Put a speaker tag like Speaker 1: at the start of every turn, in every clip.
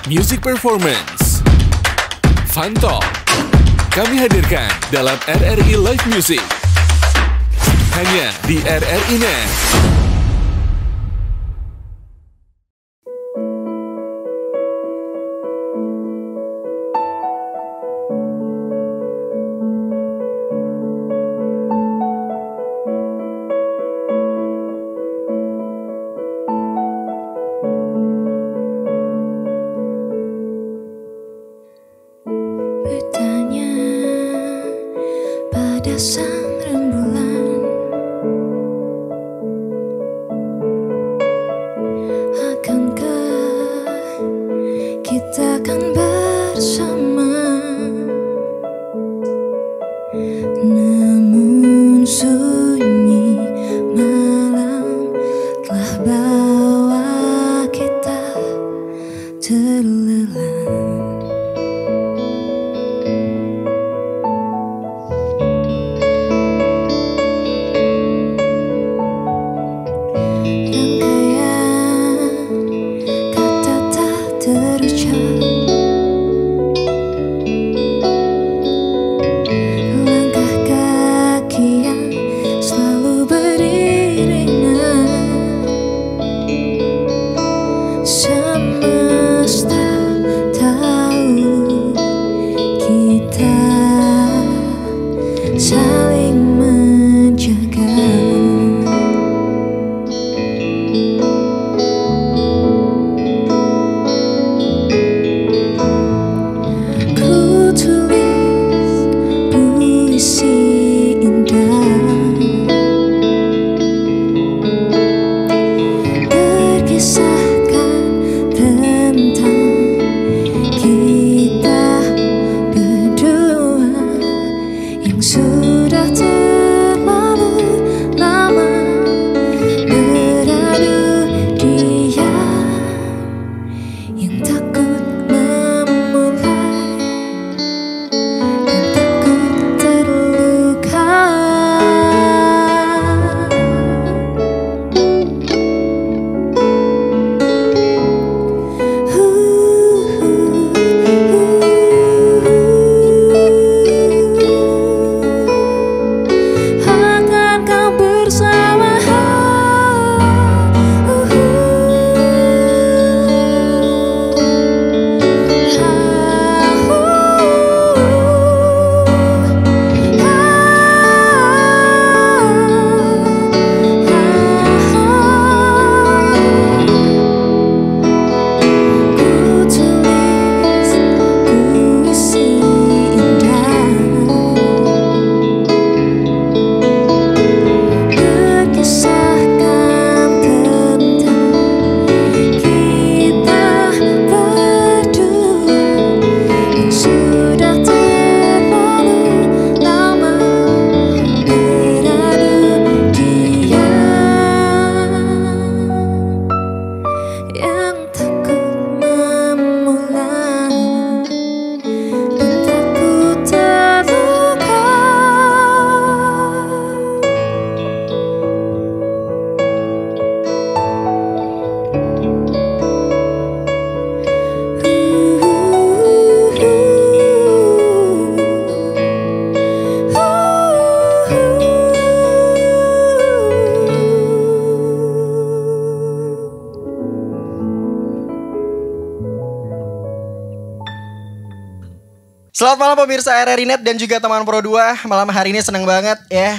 Speaker 1: Music Performance, Fun Talk, kami hadirkan dalam RRI Live Music. Hanya di RRI Net.
Speaker 2: Bertanya pada sang rembulan, akankah kita akan bersama? Namun sunyi malam telah bawa kita terlelap. Saling menjaga. Ku tulis puisi indah, berkisahkan tentang kita berdua yang sudah terlalu lama beradu diam, yang takut memulai dan takut terluka. Akan kau bersama? Ku tulis puisi indah, berkisahkan tentang kita berdua yang sudah terlalu lama beradu diam, yang takut memulai dan takut terluka.
Speaker 3: Selamat malam pemirsa RRI Net dan juga teman Pro 2. Malam hari ini seneng banget ya.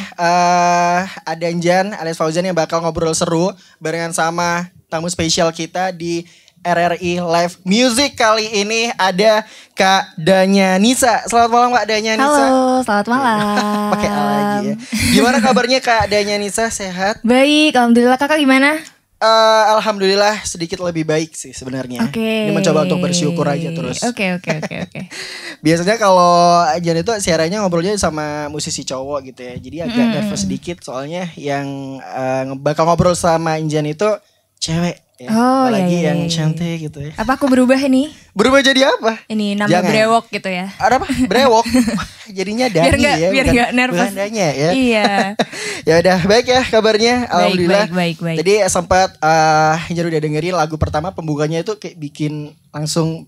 Speaker 3: Ada Anjan alias Fauzan yang bakal ngobrol seru barengan sama tamu spesial kita di RRI Live Music. Kali ini ada Kak Danya Nisa. Selamat malam Kak Danya Nisa.
Speaker 2: Halo, selamat malam.
Speaker 3: Pakai A lagi ya. Gimana kabarnya Kak Danya Nisa? Sehat?
Speaker 2: Baik, alhamdulillah. Kakak gimana?
Speaker 3: Alhamdulillah sedikit lebih baik sih sebenarnya.
Speaker 2: Oke.
Speaker 3: Ini mencoba untuk bersyukur aja terus.
Speaker 2: Oke.
Speaker 3: Biasanya kalau Jan itu siarannya ngobrolnya sama musisi cowok gitu ya. Jadi agak nervous sedikit soalnya yang bakal ngobrol sama Injan itu cewek. Ya,
Speaker 2: Oh,
Speaker 3: apalagi
Speaker 2: iya,
Speaker 3: yang
Speaker 2: iya.
Speaker 3: cantik gitu ya.
Speaker 2: Apa aku berubah ini?
Speaker 3: Berubah jadi apa?
Speaker 2: Ini nama
Speaker 3: Jangan.
Speaker 2: brewok gitu ya.
Speaker 3: Ada apa? Brewok. Jadinya Dani ya.
Speaker 2: Biar
Speaker 3: bukan-
Speaker 2: nggak nervous.
Speaker 3: bukan Danya ya.
Speaker 2: Iya.
Speaker 3: Ya udah baik ya kabarnya. Alhamdulillah.
Speaker 2: baik.
Speaker 3: Tadi sempat Hinjar udah dengerin lagu pertama pembukanya itu kayak bikin langsung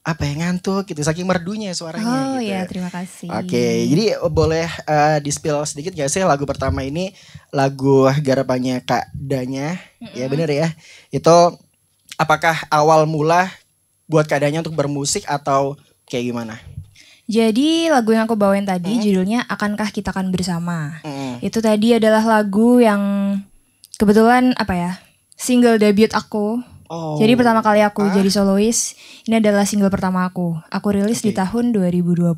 Speaker 3: apa ya, ngantuk gitu saking merdunya suaranya
Speaker 2: Oh
Speaker 3: gitu.
Speaker 2: ya, terima kasih.
Speaker 3: Oke, jadi boleh di-spill sedikit gak sih lagu pertama ini lagu garapannya Kak Danya, ya bener ya. Itu apakah awal mula buat Kak Danya untuk bermusik atau kayak gimana?
Speaker 2: Jadi lagu yang aku bawain tadi judulnya Akankah Kita Kan Bersama.
Speaker 3: Mm.
Speaker 2: Itu tadi adalah lagu yang kebetulan apa ya, single debut aku.
Speaker 3: Oh.
Speaker 2: Jadi pertama kali aku jadi solois, ini adalah single pertama aku. Aku rilis di tahun 2022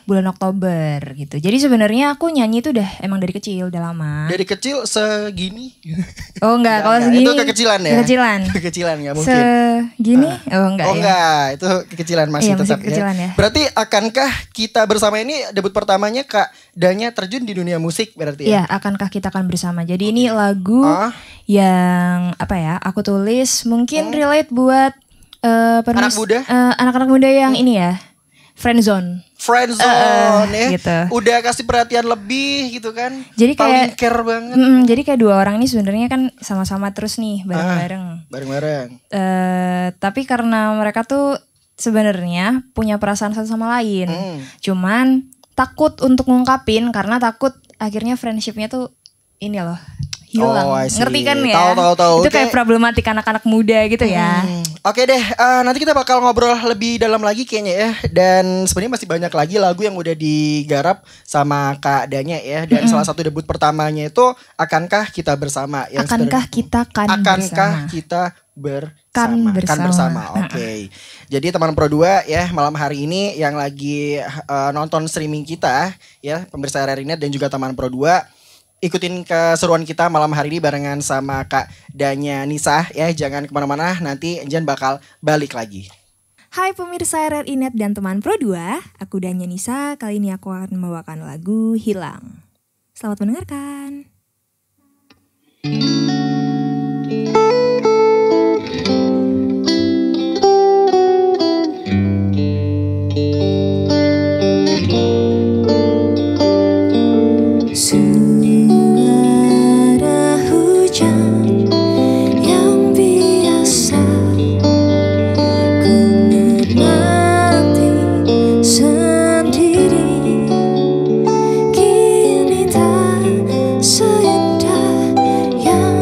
Speaker 2: bulan Oktober gitu. Jadi sebenarnya aku nyanyi itu udah emang dari kecil, udah lama.
Speaker 3: Dari kecil segini?
Speaker 2: Oh enggak, kalau
Speaker 3: Enggak,
Speaker 2: segini
Speaker 3: itu kekecilan ya?
Speaker 2: Kekecilan.
Speaker 3: Kekecilan gak mungkin.
Speaker 2: Segini? Oh enggak
Speaker 3: Oh
Speaker 2: ya.
Speaker 3: enggak, itu kekecilan masih
Speaker 2: Iya, masih
Speaker 3: tetap
Speaker 2: kekecilan ya.
Speaker 3: Berarti akankah kita bersama ini debut pertamanya Kak Danya terjun di dunia musik berarti ya?
Speaker 2: Iya, Akankah Kita Kan Bersama. Jadi ini lagu yang apa ya, aku tulis mungkin relate buat
Speaker 3: Anak muda?
Speaker 2: anak-anak muda yang ini ya, friendzone.
Speaker 3: Friendzone ya,
Speaker 2: gitu.
Speaker 3: udah kasih perhatian lebih gitu kan.
Speaker 2: Jadi
Speaker 3: paling
Speaker 2: kayak
Speaker 3: care banget.
Speaker 2: Jadi kayak dua orang ini sebenarnya kan sama-sama terus nih bareng-bareng.
Speaker 3: Bareng-bareng.
Speaker 2: Tapi karena mereka tuh sebenarnya punya perasaan satu sama lain. Cuman takut untuk ngungkapin karena takut akhirnya friendshipnya tuh ini loh hilang.
Speaker 3: Oh, I see.
Speaker 2: Ngerti kan ya?
Speaker 3: Tahu.
Speaker 2: Itu kayak problematik anak-anak muda gitu ya.
Speaker 3: Oke deh, nanti kita bakal ngobrol lebih dalam lagi kayaknya ya. Dan sebenarnya masih banyak lagi lagu yang udah digarap sama Kak Danya ya. Dan salah satu debut pertamanya itu Akankah Kita Bersama. Yang
Speaker 2: Akankah kita kan
Speaker 3: Akankah
Speaker 2: bersama?
Speaker 3: kita
Speaker 2: Kan
Speaker 3: bersama. Oke. Jadi teman Pro 2 ya, malam hari ini yang lagi nonton streaming kita ya, pemirsa RRI Net dan juga teman Pro 2, ikutin keseruan kita malam hari ini barengan sama Kak Danya Nisa ya. Jangan kemana-mana, nanti Jan bakal balik lagi.
Speaker 2: Hai pemirsa RRI Net dan teman Pro 2, aku Danya Nisa. Kali ini aku akan membawakan lagu Hilang. Selamat mendengarkan. Suara hujan yang biasa ku nikmati sendiri kini tak seindah yang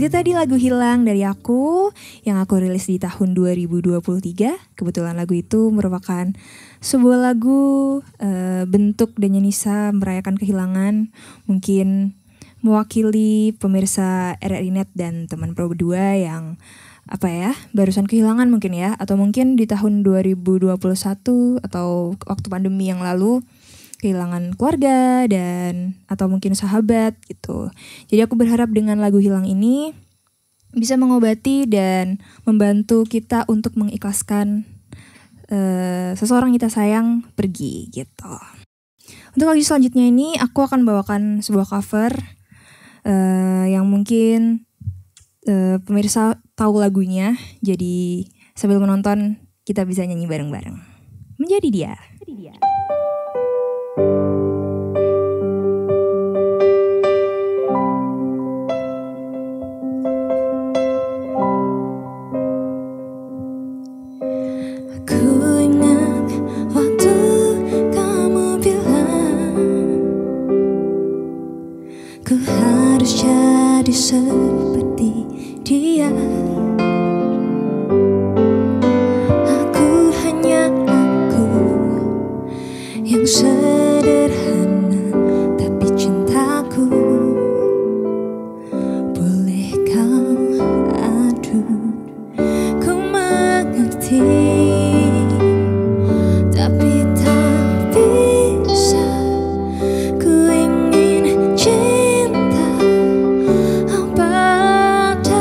Speaker 2: Itu tadi lagu Hilang dari aku yang aku rilis di tahun 2023. Kebetulan lagu itu merupakan sebuah lagu bentuk Danya Nisa merayakan kehilangan. Mungkin mewakili pemirsa RRI Net dan teman Pro 2 yang barusan kehilangan mungkin ya. Atau mungkin di tahun 2021 atau waktu pandemi yang lalu kehilangan keluarga dan atau mungkin sahabat gitu. Jadi aku berharap dengan lagu Hilang ini bisa mengobati dan membantu kita untuk mengikhlaskan seseorang kita sayang pergi gitu. Untuk lagu selanjutnya ini aku akan bawakan sebuah cover yang mungkin pemirsa tahu lagunya. Jadi sambil menonton kita bisa nyanyi bareng-bareng. Menjadi Dia.
Speaker 4: Seperti dia, aku hanya aku yang sederhana, tapi cintaku boleh kau adu. Ku mengerti, tapi tak bisa. Ku ingin cinta padanya,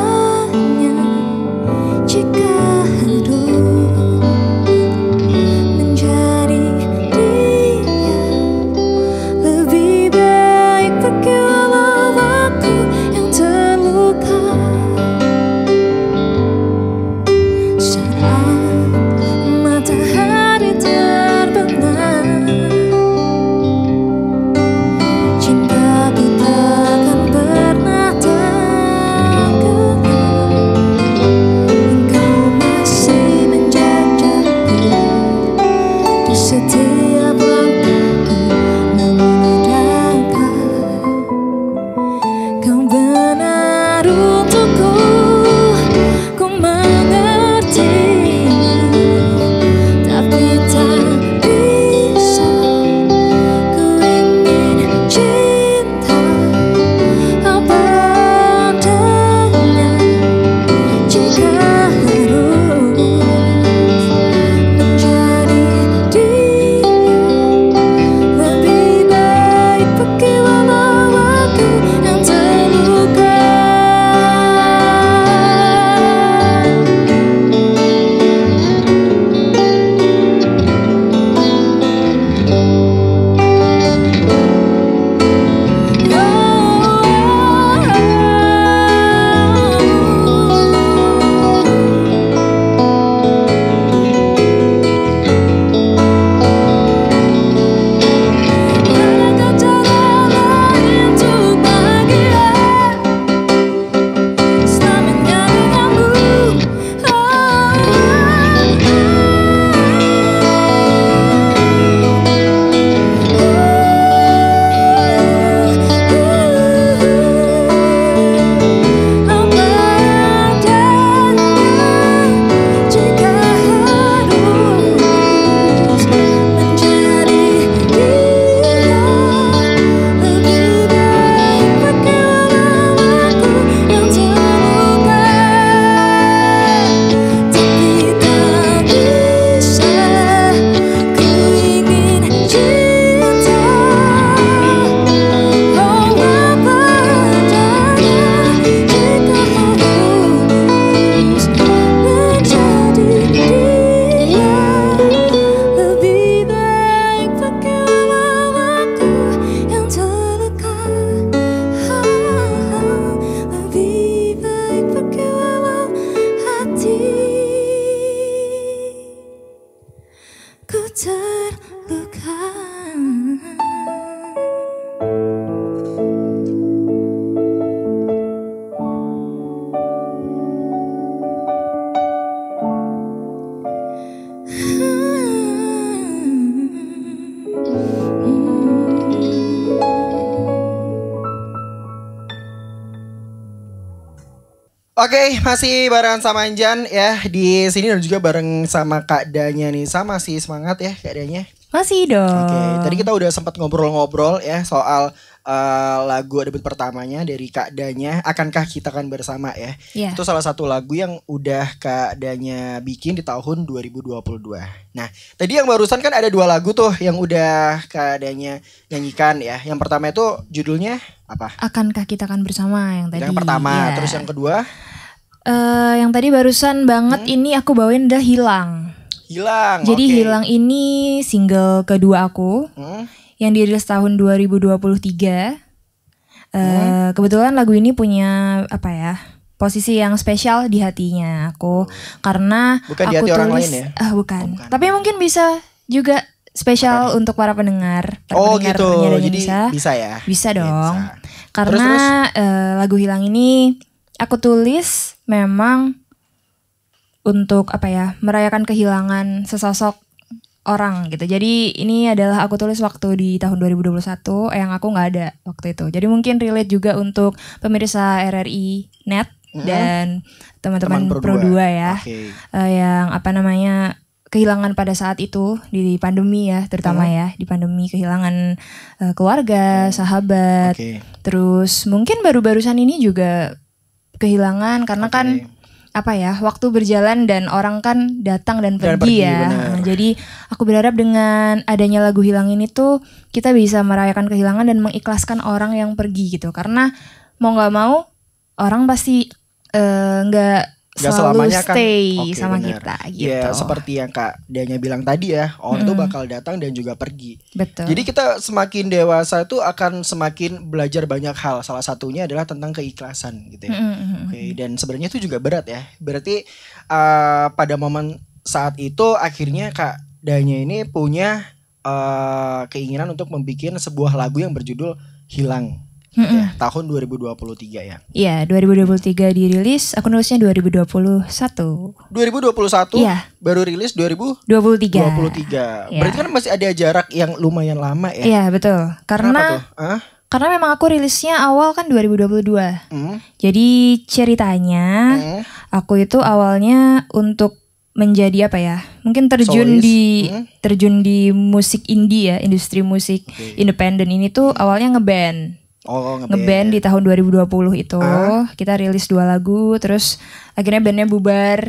Speaker 3: Oke, masih bareng sama Anjan ya di sini dan juga bareng sama Kak Danya nih. Sama sih semangat ya Kak Danya.
Speaker 2: Masih dong.
Speaker 3: Oke, tadi kita udah sempat ngobrol-ngobrol ya soal lagu debut pertamanya dari Kak Danya, Akankah Kita Kan Bersama ya.
Speaker 2: Iya.
Speaker 3: Itu salah satu lagu yang udah Kak Danya bikin di tahun 2022. Nah, tadi yang barusan kan ada 2 lagu tuh yang udah Kak Danya nyanyikan ya. Yang pertama itu judulnya apa?
Speaker 2: Akankah Kita Kan Bersama yang tadi.
Speaker 3: Yang pertama,
Speaker 2: Iya.
Speaker 3: terus yang kedua?
Speaker 2: Yang tadi barusan banget ini aku bawain udah Hilang.
Speaker 3: Hilang.
Speaker 2: Jadi
Speaker 3: oke.
Speaker 2: Hilang ini single kedua aku yang dirilis tahun 2023. Kebetulan lagu ini punya apa ya, posisi yang spesial di hatinya aku karena
Speaker 3: Bukan di
Speaker 2: aku
Speaker 3: hati orang
Speaker 2: tulis
Speaker 3: lain ya?
Speaker 2: bukan. Tapi mungkin bisa juga spesial untuk para pendengar.
Speaker 3: Oh
Speaker 2: pendengar
Speaker 3: gitu.
Speaker 2: penyanyi
Speaker 3: Jadi
Speaker 2: Indonesia.
Speaker 3: bisa ya?
Speaker 2: Bisa dong.
Speaker 3: Bisa.
Speaker 2: Karena lagu Hilang ini aku tulis memang untuk apa ya, merayakan kehilangan sesosok orang gitu. Jadi ini adalah aku tulis waktu di tahun 2021 yang aku nggak ada waktu itu. Jadi mungkin relate juga untuk pemirsa RRI Net dan teman-teman Pro 2 ya.
Speaker 3: Oke.
Speaker 2: Yang apa namanya, kehilangan pada saat itu di pandemi ya, terutama ya di pandemi, kehilangan keluarga, sahabat.
Speaker 3: Oke.
Speaker 2: Terus mungkin baru-barusan ini juga kehilangan karena kan apa ya, waktu berjalan dan orang kan datang dan pergi ya.
Speaker 3: benar.
Speaker 2: Jadi aku berharap dengan adanya lagu Hilang ini tuh kita bisa merayakan kehilangan dan mengikhlaskan orang yang pergi gitu. Karena mau nggak mau orang pasti nggak selalu
Speaker 3: selamanya kan
Speaker 2: stay
Speaker 3: oke,
Speaker 2: sama
Speaker 3: benar.
Speaker 2: kita gitu.
Speaker 3: Ya seperti yang Kak Danya bilang tadi ya, orang itu bakal datang dan juga pergi.
Speaker 2: Betul.
Speaker 3: Jadi kita semakin dewasa itu akan semakin belajar banyak hal. Salah satunya adalah tentang keikhlasan gitu ya. Oke, dan sebenarnya itu juga berat ya. Berarti pada momen saat itu akhirnya Kak Danya ini punya keinginan untuk membuat sebuah lagu yang berjudul Hilang. Ya, tahun 2023 ya.
Speaker 2: Iya, 2023 dirilis, aku nulisnya 2021.
Speaker 3: 2021
Speaker 2: Iya.
Speaker 3: baru rilis 2023.
Speaker 2: 23. Iya.
Speaker 3: Berarti kan masih ada jarak yang lumayan lama ya.
Speaker 2: Iya, betul.
Speaker 3: Kenapa tuh?
Speaker 2: Karena memang aku rilisnya awal kan 2022. Jadi ceritanya aku itu awalnya untuk menjadi apa ya? Mungkin terjun di musik indie ya, industri musik independen ini tuh awalnya ngeband.
Speaker 3: Oh,
Speaker 2: Ngeband di tahun 2020 itu. Kita rilis 2 lagu, terus akhirnya bandnya bubar.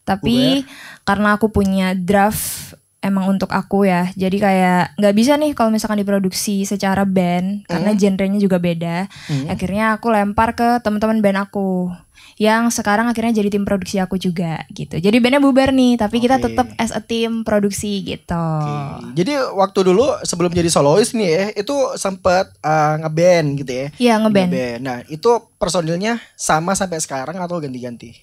Speaker 2: Tapi karena aku punya draft emang untuk aku ya, jadi kayak nggak bisa nih kalau misalkan diproduksi secara band karena genrenya juga beda. Akhirnya aku lempar ke teman-teman band aku yang sekarang akhirnya jadi tim produksi aku juga gitu. Jadi bandnya bubar nih, tapi kita tetap as a tim produksi gitu.
Speaker 3: Jadi waktu dulu sebelum jadi solois nih ya, itu sempat ngeband gitu ya.
Speaker 2: Iya, ngeband.
Speaker 3: Nah, itu personilnya sama sampai sekarang atau ganti-ganti?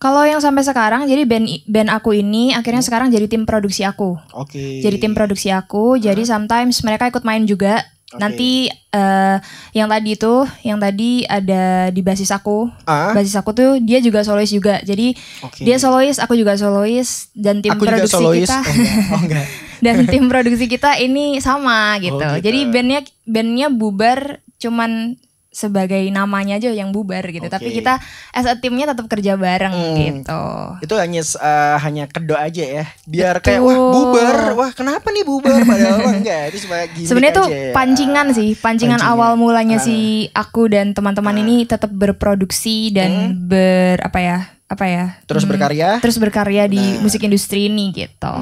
Speaker 2: Kalau yang sampai sekarang, jadi band aku ini akhirnya sekarang jadi tim produksi aku.
Speaker 3: Oke.
Speaker 2: Jadi tim produksi aku, jadi sometimes mereka ikut main juga. Nanti yang tadi ada di basis aku. Basis aku tuh dia juga solois juga. Jadi dia solois, aku juga solois, dan tim
Speaker 3: Aku
Speaker 2: produksi
Speaker 3: juga solois.
Speaker 2: kita.
Speaker 3: Enggak.
Speaker 2: Dan tim produksi kita ini sama gitu.
Speaker 3: Oh, gitu.
Speaker 2: Jadi bandnya bubar, cuman sebagai namanya aja yang bubar gitu. Tapi kita as a timnya tetap kerja bareng gitu.
Speaker 3: Itu hanya kedok aja ya. Biar kayak wah bubar, wah kenapa nih bubar, padahal mah enggak. Itu cuma gimmick
Speaker 2: Sebenarnya tuh
Speaker 3: aja ya.
Speaker 2: pancingan awal mulanya si aku dan teman-teman ini tetap berproduksi dan
Speaker 3: Terus
Speaker 2: berkarya di musik industri ini gitu.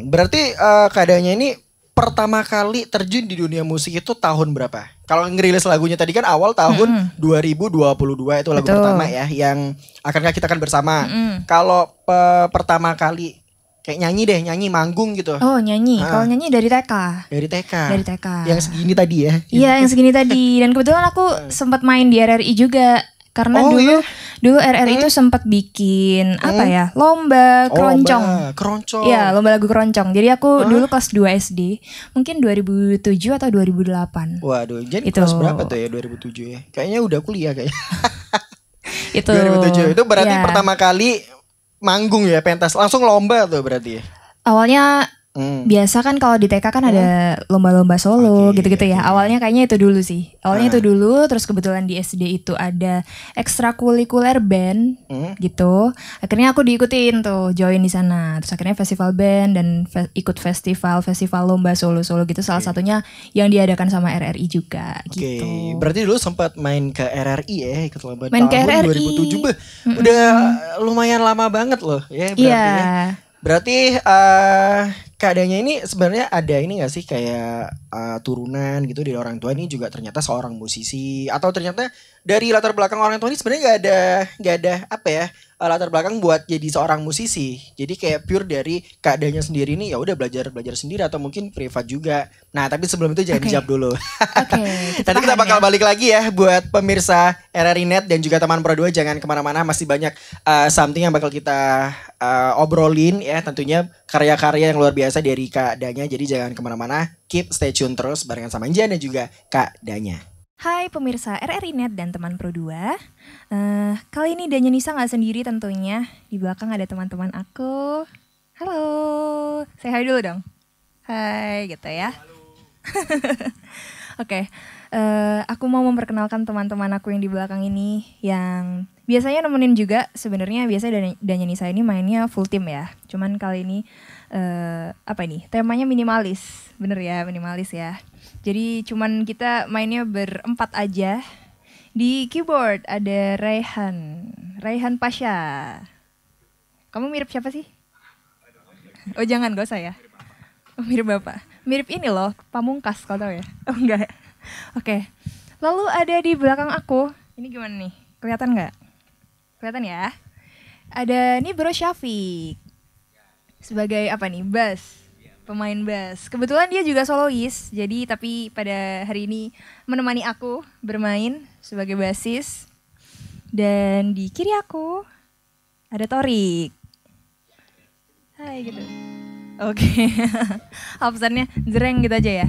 Speaker 3: Berarti keadaannya ini pertama kali terjun di dunia musik itu tahun berapa? Kalau ngerilis lagunya tadi kan awal tahun 2022 itu lagu pertama ya, yang Akankah Kita Kan Bersama. Kalau pertama kali kayak nyanyi manggung gitu.
Speaker 2: Oh, nyanyi. Kalau nyanyi dari TK.
Speaker 3: Dari TK. Yang segini tadi ya.
Speaker 2: Iya, yang segini tadi. Dan kebetulan aku sempat main di RRI juga. Karena dulu RRI itu sempat bikin lomba keroncong.
Speaker 3: Keroncong.
Speaker 2: Iya, lomba lagu keroncong. Jadi aku dulu kelas 2 SD, mungkin 2007 atau 2008.
Speaker 3: Waduh, jadi kelas berapa tuh ya 2007 ya? Kayaknya udah kuliah kayaknya.
Speaker 2: Itu
Speaker 3: 2007 itu berarti pertama kali manggung ya, pentas. Langsung lomba tuh berarti ya.
Speaker 2: Awalnya Biasa kan kalau di TK kan ada lomba-lomba solo gitu-gitu ya. Awalnya kayaknya itu dulu sih. Awalnya itu dulu, terus kebetulan di SD itu ada ekstrakurikuler band gitu. Akhirnya aku diikutin tuh, join di sana. Terus akhirnya festival band dan ikut festival lomba solo-solo gitu. Salah satunya yang diadakan sama RRI juga gitu.
Speaker 3: Berarti dulu sempat main ke RRI ya, ikut lomba
Speaker 2: Main ke
Speaker 3: tahun
Speaker 2: RRI.
Speaker 3: 2007. Udah lumayan lama banget loh ya berarti.
Speaker 2: Iya.
Speaker 3: Berarti keadaannya ini sebenarnya ada ini gak sih kayak turunan gitu dari orang tua ini juga ternyata seorang musisi, atau ternyata dari latar belakang orang tua ini sebenarnya gak ada apa ya latar belakang buat jadi seorang musisi. Jadi kayak pure dari keadaannya sendiri ini ya udah belajar sendiri atau mungkin privat juga. Nah, tapi sebelum itu jangan dijawab dulu. Nanti kita bakal balik lagi ya buat pemirsa RRI Net dan juga teman Pro 2, jangan kemana-mana, masih banyak something yang bakal kita obrolin ya, tentunya karya-karya yang luar biasa dari Kak Danya. Jadi jangan kemana-mana, keep stay tune terus barengan sama Injan dan juga Kak Danya.
Speaker 2: Hai pemirsa RRI Net dan teman Pro 2. Kali ini Danya Nisa gak sendiri tentunya. Di belakang ada teman-teman aku. Halo, say hi dulu dong. Hai gitu ya. Oke, aku mau memperkenalkan teman-teman aku yang di belakang ini, yang biasanya nemenin juga. Sebenarnya biasanya Danya Nisa ini mainnya full team ya. Cuman kali ini temanya minimalis. Bener ya, minimalis ya. Jadi cuman kita mainnya berempat aja. Di keyboard ada Raihan Pasha. Kamu mirip siapa sih? Oh jangan, gak usah ya. Oh, mirip bapak. Mirip ini loh, Pamungkas kalau tahu ya. Oh enggak. Oke. Lalu ada di belakang aku. Ini gimana nih? Kelihatan nggak? Kelihatan ya? Ada nih Bro Syafiq. Sebagai apa nih? Bass. Pemain bass. Kebetulan dia juga solois. Jadi tapi pada hari ini menemani aku bermain sebagai bassis. Dan di kiri aku ada Torik. Hai gitu. Oke. Absennya jreng gitu aja ya.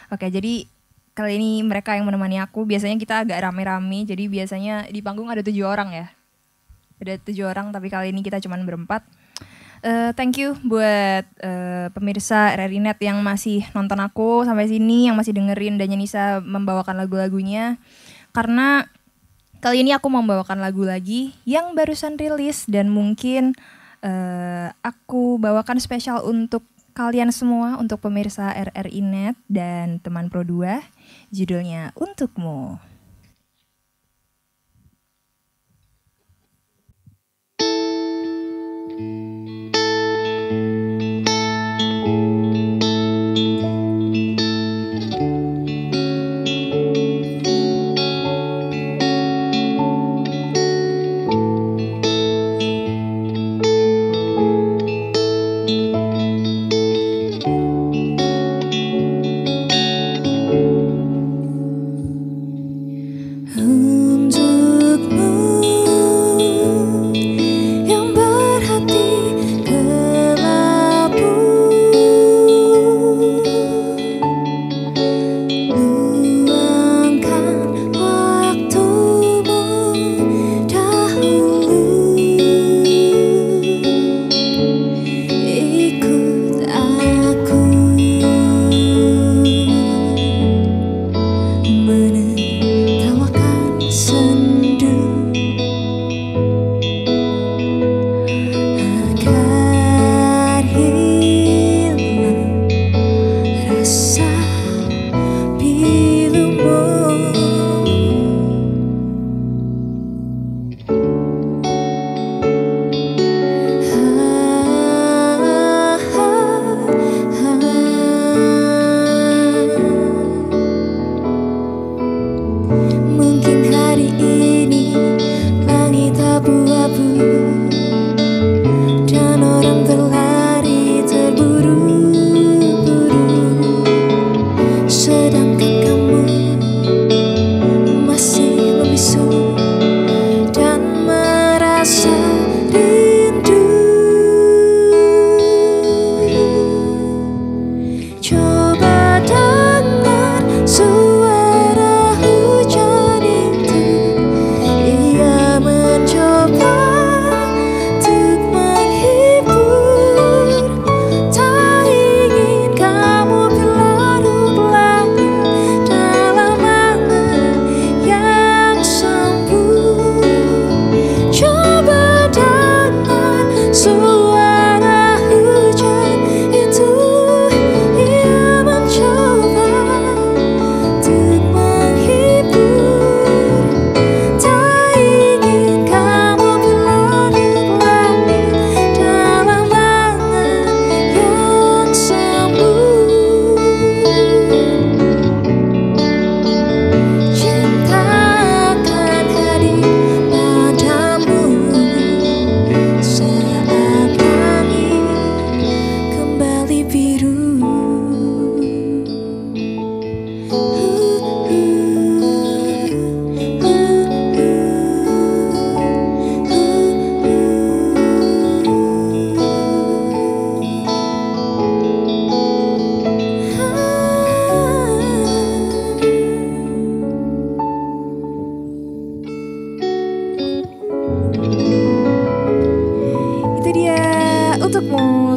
Speaker 2: Oke, jadi kali ini mereka yang menemani aku. Biasanya kita agak rame-rame. Jadi biasanya di panggung ada 7 orang ya. Ada 7 orang, tapi kali ini kita cuma berempat. Thank you buat pemirsa RRI Net yang masih nonton aku sampai sini, yang masih dengerin Danya Nisa membawakan lagu-lagunya. Karena kali ini aku membawakan lagu lagi yang barusan rilis dan mungkin aku bawakan spesial untuk kalian semua, untuk pemirsa RRI Net dan teman Pro 2. Judulnya Untukmu.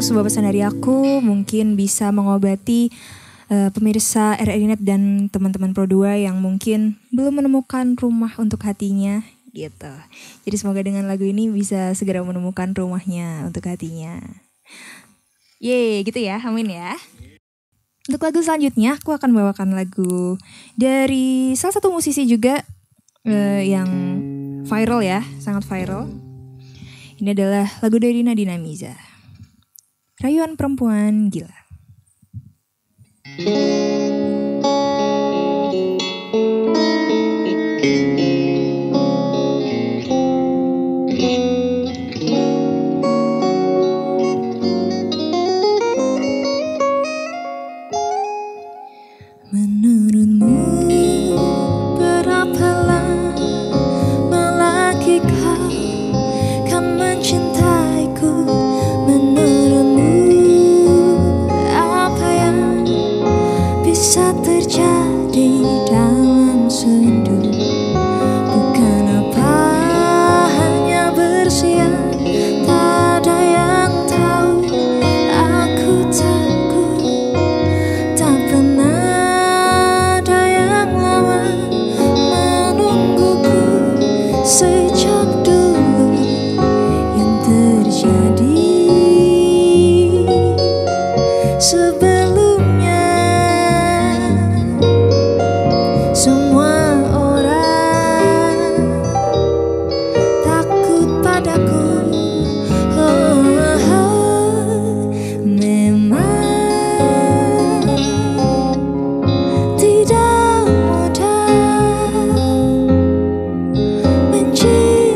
Speaker 5: sebuah pesan dari aku mungkin bisa mengobati pemirsa RRI Net dan teman-teman Pro 2 yang mungkin belum menemukan rumah untuk hatinya gitu. Jadi semoga dengan lagu ini bisa segera menemukan rumahnya untuk hatinya. Yeay gitu ya, amin ya. Untuk lagu selanjutnya aku akan bawakan lagu dari salah satu musisi juga yang viral ya, sangat viral. Ini adalah lagu dari Nadina Miza, Rayuan Perempuan Gila.
Speaker 4: Menurutmu berapa lama lagi kau kan mencintaiku? Menurutmu apa yang bisa terjadi dalam sendu? Bukan apa hanya bersiar, tak ada yang tahu. Aku takut tak pernah ada yang lama menungguku sejak dulu. Yang terjadi sebelumnya, semua orang takut padaku. Memang tidak mudah mencintai.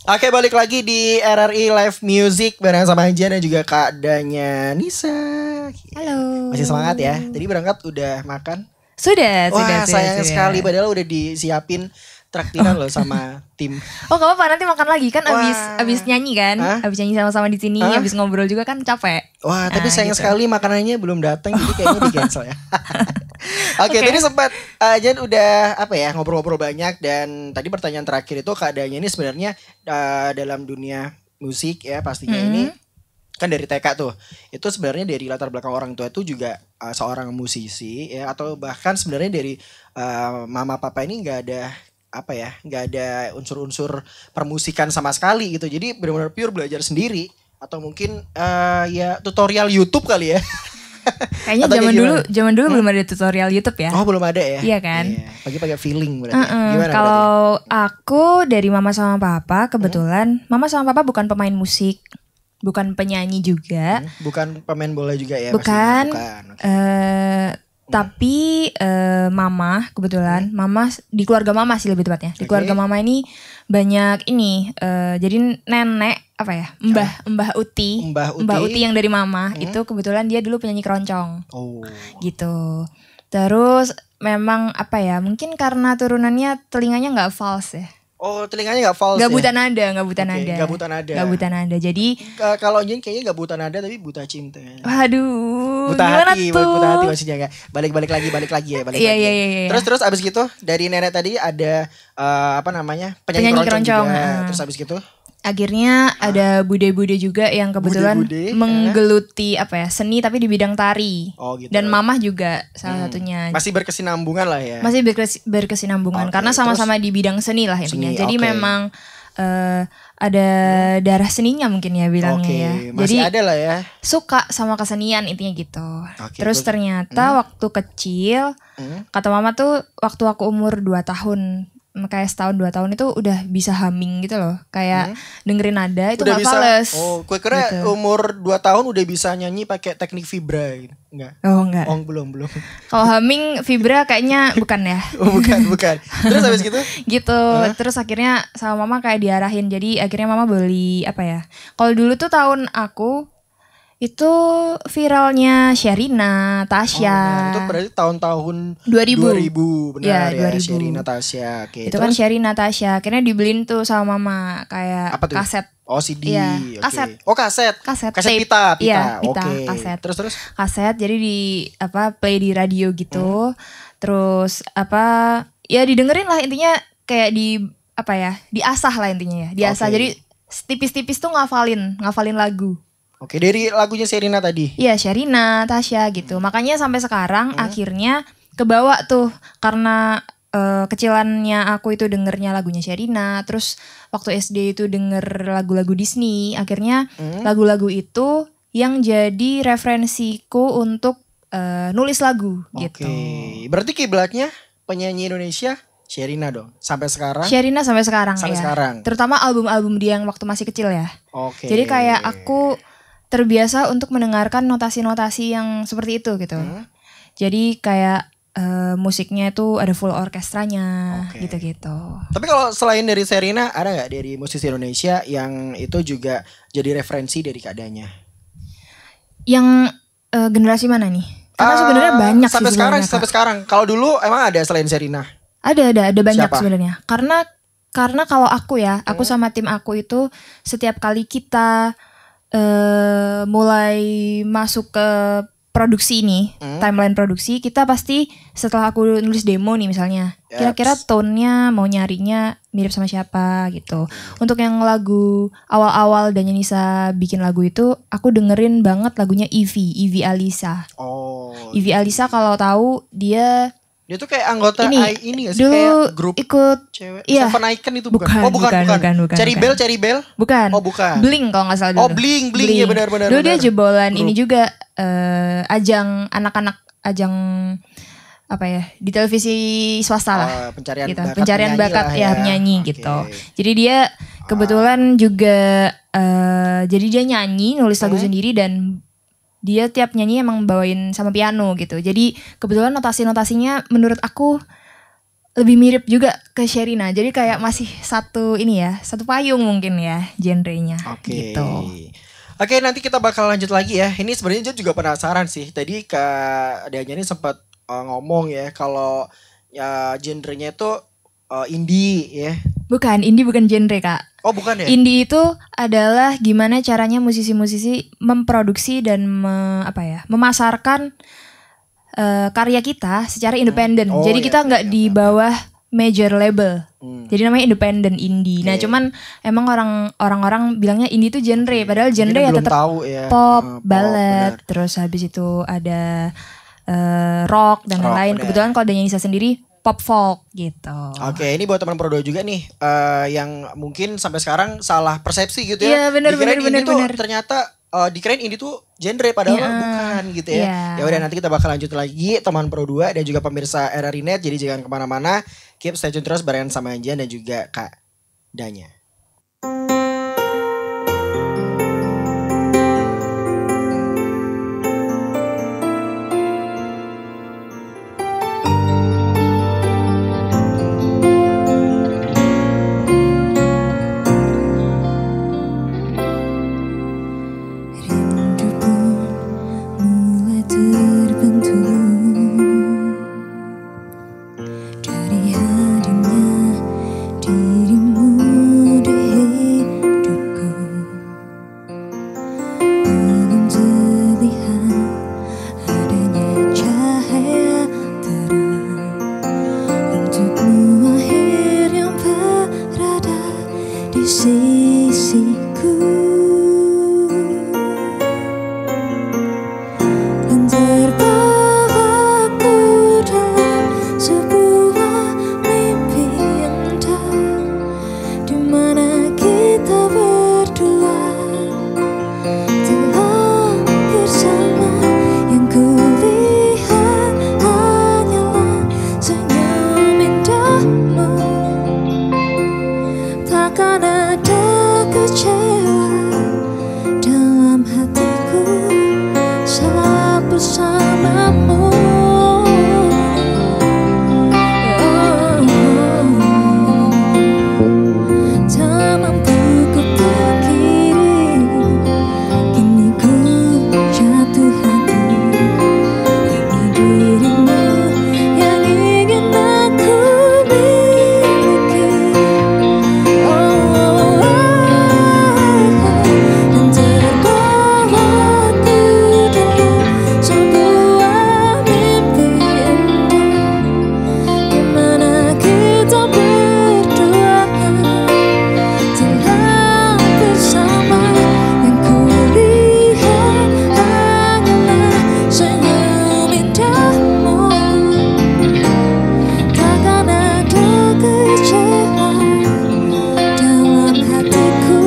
Speaker 3: Oke, balik lagi di RRI Live Music bareng sama Anjan dan juga Kak Danya Nisa.
Speaker 2: Halo.
Speaker 3: Masih semangat ya? Tadi berangkat udah makan?
Speaker 2: Sudah.
Speaker 3: Wah, sayang sekali padahal udah disiapin traktiran loh sama tim.
Speaker 2: Oh gak apa-apa, nanti makan lagi kan
Speaker 3: Wah.
Speaker 2: abis nyanyi kan.
Speaker 3: Hah?
Speaker 2: Abis nyanyi sama-sama di sini,
Speaker 3: Hah?
Speaker 2: abis ngobrol juga kan capek.
Speaker 3: Wah, tapi sayang
Speaker 2: gitu.
Speaker 3: sekali makanannya belum datang jadi kayaknya di cancel ya. Oke,
Speaker 2: Oke.
Speaker 3: tadi sempat Jan udah ngobrol-ngobrol banyak dan tadi pertanyaan terakhir itu keadaannya ini sebenarnya dalam dunia musik ya pastinya ini kan dari TK tuh. Itu sebenarnya dari latar belakang orang tua itu juga seorang musisi ya atau bahkan sebenarnya dari mama papa ini nggak ada unsur-unsur permusikan sama sekali gitu. Jadi benar-benar pure belajar sendiri atau mungkin ya tutorial YouTube kali ya.
Speaker 2: Kayaknya
Speaker 3: Atau kayak
Speaker 2: zaman dulu belum ada tutorial YouTube ya.
Speaker 3: Oh belum ada ya?
Speaker 2: Iya kan?
Speaker 3: Pagi pakai feeling berarti. Gimana
Speaker 2: Kalau aku dari mama sama papa kebetulan mama sama papa bukan pemain musik, bukan penyanyi juga,
Speaker 3: berarti? Bukan pemain bola juga ya?
Speaker 2: bukan.
Speaker 3: Pastinya? Bukan. Oke.
Speaker 2: Tapi mama kebetulan mama di keluarga mama sih lebih tepatnya. Di keluarga mama ini banyak ini jadi nenek Mbah Uti.
Speaker 3: Mbah Uti.
Speaker 2: Yang dari mama itu kebetulan dia dulu penyanyi keroncong.
Speaker 3: Oh.
Speaker 2: Gitu. Terus memang mungkin karena turunannya telinganya nggak false ya.
Speaker 3: Oh telinganya gak false
Speaker 2: Nggak
Speaker 3: ya?
Speaker 2: buta nada, nggak buta
Speaker 3: Oke,
Speaker 2: nada.
Speaker 3: nggak buta nada.
Speaker 2: Nggak buta nada. Jadi
Speaker 3: Kalau Jen kayaknya gak buta nada tapi buta cinta.
Speaker 2: waduh,
Speaker 3: Buta
Speaker 2: gimana
Speaker 3: hati,
Speaker 2: tuh?
Speaker 3: buta hati maksudnya gak? Balik lagi ya.
Speaker 2: Iya, iya.
Speaker 3: Terus abis gitu dari nenek tadi ada penyanyi keroncong juga. Terus abis gitu?
Speaker 2: Akhirnya ada bude-bude juga yang kebetulan
Speaker 3: Bude-bude,
Speaker 2: menggeluti seni tapi di bidang tari.
Speaker 3: Oh gitu.
Speaker 2: Dan mamah juga salah satunya.
Speaker 3: Masih berkesinambungan lah ya.
Speaker 2: Masih berkesinambungan
Speaker 3: Oke,
Speaker 2: karena sama-sama di bidang seni lah intinya.
Speaker 3: Seni,
Speaker 2: Jadi
Speaker 3: oke.
Speaker 2: memang ada darah seninya mungkin ya bilangnya ya.
Speaker 3: Masih
Speaker 2: Jadi
Speaker 3: ada lah ya.
Speaker 2: suka sama kesenian intinya gitu.
Speaker 3: Oke,
Speaker 2: Terus ternyata waktu kecil kata mama tuh waktu aku umur 2 tahun kayak setahun 2 tahun itu udah bisa humming gitu loh. Kayak dengerin nada itu
Speaker 3: Udah
Speaker 2: gak
Speaker 3: bisa.
Speaker 2: fales.
Speaker 3: Oh, gue kira
Speaker 2: Gitu.
Speaker 3: umur 2 tahun udah bisa nyanyi pakai teknik vibra gitu. Enggak.
Speaker 2: Oh enggak.
Speaker 3: Oh, belum.
Speaker 2: Kalau humming vibra kayaknya bukan ya.
Speaker 3: Oh, bukan. Terus habis gitu?
Speaker 2: Gitu. Terus akhirnya sama mama kayak diarahin. Jadi akhirnya mama beli kalau dulu tuh tahun aku itu viralnya Sherina, Tasya.
Speaker 3: Oh, itu berarti tahun-tahun
Speaker 2: 2000.
Speaker 3: benar
Speaker 2: Iya,
Speaker 3: ya.
Speaker 2: 2000.
Speaker 3: Sherina Tasya. Oke.
Speaker 2: Itu kan Sherina, Tasya. Akhirnya dibeliin tuh sama mama kayak
Speaker 3: apa tuh?
Speaker 2: kaset.
Speaker 3: Oh, CD.
Speaker 2: Iya,
Speaker 3: Oke.
Speaker 2: kaset.
Speaker 3: Oh, kaset.
Speaker 2: Kaset
Speaker 3: Kaset
Speaker 2: tape.
Speaker 3: pita.
Speaker 2: Iya, pita,
Speaker 3: Oke.
Speaker 2: kaset.
Speaker 3: Terus.
Speaker 2: Kaset jadi di play di radio gitu. Terus ya didengerin lah intinya kayak diasah lah intinya ya. Diasah.
Speaker 3: Oke.
Speaker 2: Jadi tipis-tipis tuh ngafalin lagu.
Speaker 3: Oke, dari lagunya Sherina tadi.
Speaker 2: Iya, Sherina, Tasya gitu. Makanya sampai sekarang akhirnya kebawa tuh karena kecilannya aku itu dengernya lagunya Sherina, terus waktu SD itu denger lagu-lagu Disney, akhirnya lagu-lagu itu yang jadi referensiku untuk nulis lagu gitu.
Speaker 3: Oke. Berarti kiblatnya penyanyi Indonesia Sherina dong. Sampai sekarang.
Speaker 2: Sherina sampai sekarang
Speaker 3: Sampai
Speaker 2: ya.
Speaker 3: sekarang.
Speaker 2: Terutama album-album dia yang waktu masih kecil ya.
Speaker 3: Oke.
Speaker 2: Jadi kayak aku terbiasa untuk mendengarkan notasi-notasi yang seperti itu gitu. Jadi kayak musiknya itu ada full orkestranya
Speaker 3: Oke.
Speaker 2: gitu-gitu.
Speaker 3: Tapi kalau selain dari Sherina, ada nggak dari musisi Indonesia yang itu juga jadi referensi dari keadaannya?
Speaker 2: Yang generasi mana nih? Karena sebenarnya banyak
Speaker 3: sampai
Speaker 2: sih
Speaker 3: sekarang.
Speaker 2: sebenarnya, Kak.
Speaker 3: Sampai sekarang. Kalau dulu emang ada selain Sherina?
Speaker 2: Ada banyak
Speaker 3: Siapa?
Speaker 2: sebenarnya. Karena kalau aku ya, aku sama tim aku itu setiap kali kita mulai masuk ke produksi ini, timeline produksi, kita pasti setelah aku nulis demo nih misalnya, kira-kira tone-nya mau nyarinya mirip sama siapa gitu. Untuk yang lagu awal-awal Danya Nisa bikin lagu itu, aku dengerin banget lagunya Ivy Alisa.
Speaker 3: Oh.
Speaker 2: Ivy Alisa kalau tahu dia
Speaker 3: Dia tuh kayak anggota
Speaker 2: ini
Speaker 3: ini gak sih?
Speaker 2: dulu
Speaker 3: Kayak grup
Speaker 2: ikut
Speaker 3: cewek.
Speaker 2: iya.
Speaker 3: Seven Icon itu bukan?
Speaker 2: Bukan,
Speaker 3: Oh bukan. Cherry
Speaker 2: bukan.
Speaker 3: Bell?
Speaker 2: Bukan.
Speaker 3: Oh bukan.
Speaker 2: Blink kalau nggak salah dulu.
Speaker 3: Oh Blink ya benar.
Speaker 2: Dulu dia jebolan
Speaker 3: Grup.
Speaker 2: ini juga ajang anak-anak ajang di televisi swasta lah.
Speaker 3: Pencarian
Speaker 2: gitu.
Speaker 3: bakat
Speaker 2: Pencarian
Speaker 3: penyanyi
Speaker 2: bakat
Speaker 3: lah
Speaker 2: ya
Speaker 3: ya.
Speaker 2: penyanyi
Speaker 3: Oke.
Speaker 2: gitu. Jadi dia kebetulan juga jadi dia nyanyi nulis lagu sendiri dan dia tiap nyanyi emang bawain sama piano gitu. Jadi kebetulan notasi-notasinya menurut aku lebih mirip juga ke Sherina. Jadi kayak masih satu ini ya, satu payung mungkin ya genrenya.
Speaker 3: Oke.
Speaker 2: Gitu.
Speaker 3: Oke, nanti kita bakal lanjut lagi ya. Ini sebenarnya Jen juga penasaran sih. Tadi Kak Danya ini sempat ngomong ya kalau ya genrenya itu indie ya.
Speaker 2: Bukan, indie bukan genre Kak.
Speaker 3: Oh bukan ya?
Speaker 2: Indie itu adalah gimana caranya musisi-musisi memproduksi dan memasarkan karya kita secara independen.
Speaker 3: Oh,
Speaker 2: Jadi
Speaker 3: iya,
Speaker 2: kita nggak
Speaker 3: iya,
Speaker 2: di
Speaker 3: iya.
Speaker 2: bawah major label. Jadi namanya independent indie. Nah,
Speaker 3: Oke.
Speaker 2: cuman emang orang-orang bilangnya indie itu genre, padahal genre
Speaker 3: Mungkin
Speaker 2: ya
Speaker 3: belum
Speaker 2: tetap
Speaker 3: tahu ya.
Speaker 2: pop,
Speaker 3: Pop,
Speaker 2: ballad,
Speaker 3: benar.
Speaker 2: terus habis itu ada rock dan
Speaker 3: Rock,
Speaker 2: lain-lain.
Speaker 3: benar.
Speaker 2: Kebetulan kalau Danya Nisa sendiri pop folk gitu.
Speaker 3: Oke, ini buat teman Pro 2 juga nih yang mungkin sampai sekarang salah persepsi gitu
Speaker 2: Iya,
Speaker 3: ya.
Speaker 2: benar,
Speaker 3: Dikirain
Speaker 2: benar,
Speaker 3: indie tuh
Speaker 2: benar.
Speaker 3: ternyata dikirain indie tuh genre padahal
Speaker 2: Iya,
Speaker 3: bukan gitu ya.
Speaker 2: iya.
Speaker 3: Ya udah nanti kita bakal lanjut lagi teman Pro 2 dan juga pemirsa RRI Net, jadi jangan kemana-mana. Keep stay tune terus barengan sama Anjan dan juga Kak Danya.
Speaker 4: Rindu pun mulai terbentuk dari hadirnya dirimu di hidupku. Belum terlihat adanya cahaya terang untukmu akhirnya berada di sisiku. Dan terbawaku dalam sebuah mimpi indah, di mana kita berdua telah bersama. Yang kulihat hanyalah senyum indahmu, takkan ada kecewa dalam hatiku saat bersamamu. Tak mampu kupungkiri, kini ku jatuh hati. Ini dirimu yang ingin aku miliki. Dan terbawaku dalam sebuah mimpi indah, di mana kita berdua telah bersama. Yang kulihat hanyalah senyum indahmu, takkan ada kecewa dalam hatiku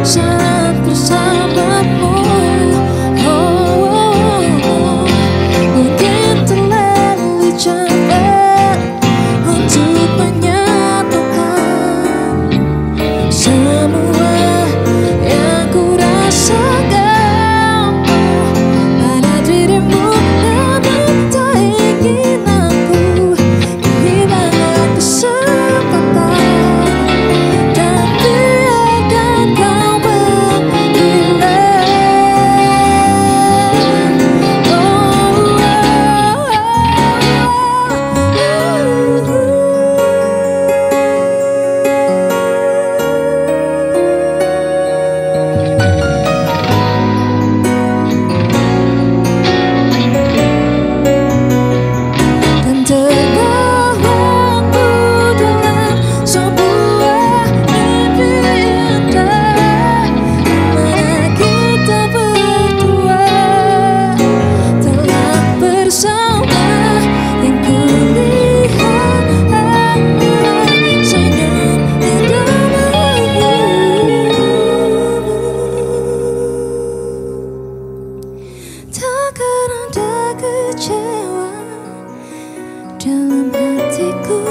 Speaker 4: saat bersamamu. Mungkin terlalu cepat untuk menyatukan semua yang ku rasakan pada dirimu. Namun tak ingin aku kehilangan kesempatan dan biarkan kau menghilang. Dan terbawaku dalam sebuah mimpi indah, di mana kita berdua telah bersama. Yang kulihat hanyalah senyum indahmu, takkan ada kecewa dalam hatiku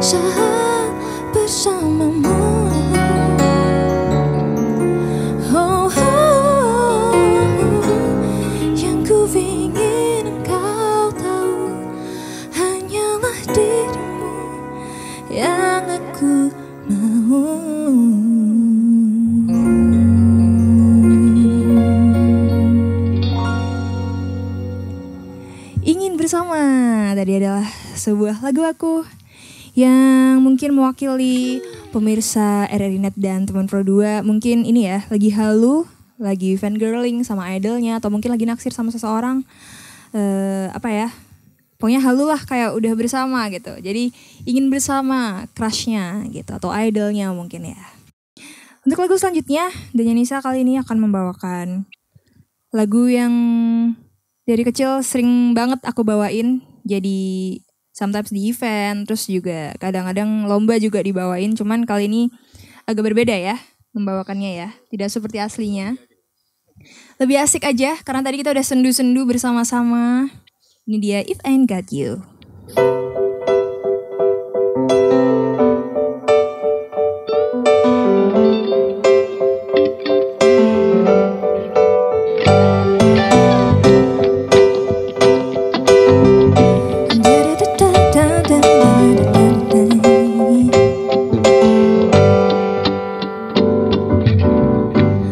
Speaker 4: saat bersamamu. Yang ku ingin engkau tahu hanyalah dirimu. yang aku mau.
Speaker 5: Ingin Bersama tadi adalah sebuah lagu aku yang mungkin mewakili pemirsa RRI Net dan teman Pro 2. Mungkin ini ya, lagi halu, lagi fangirling sama idolnya, atau mungkin lagi naksir sama seseorang. Pokoknya halu lah, kayak udah bersama gitu. Jadi ingin bersama crushnya gitu, atau idolnya mungkin ya. Untuk lagu selanjutnya, Danya Nisa kali ini akan membawakan lagu yang dari kecil sering banget aku bawain. Jadi sometimes di event, terus juga kadang-kadang lomba juga dibawain. Cuman kali ini agak berbeda ya membawakannya ya. Tidak seperti aslinya. Lebih asik aja karena tadi kita udah sendu-sendu bersama-sama. Ini dia If I Ain't Got You.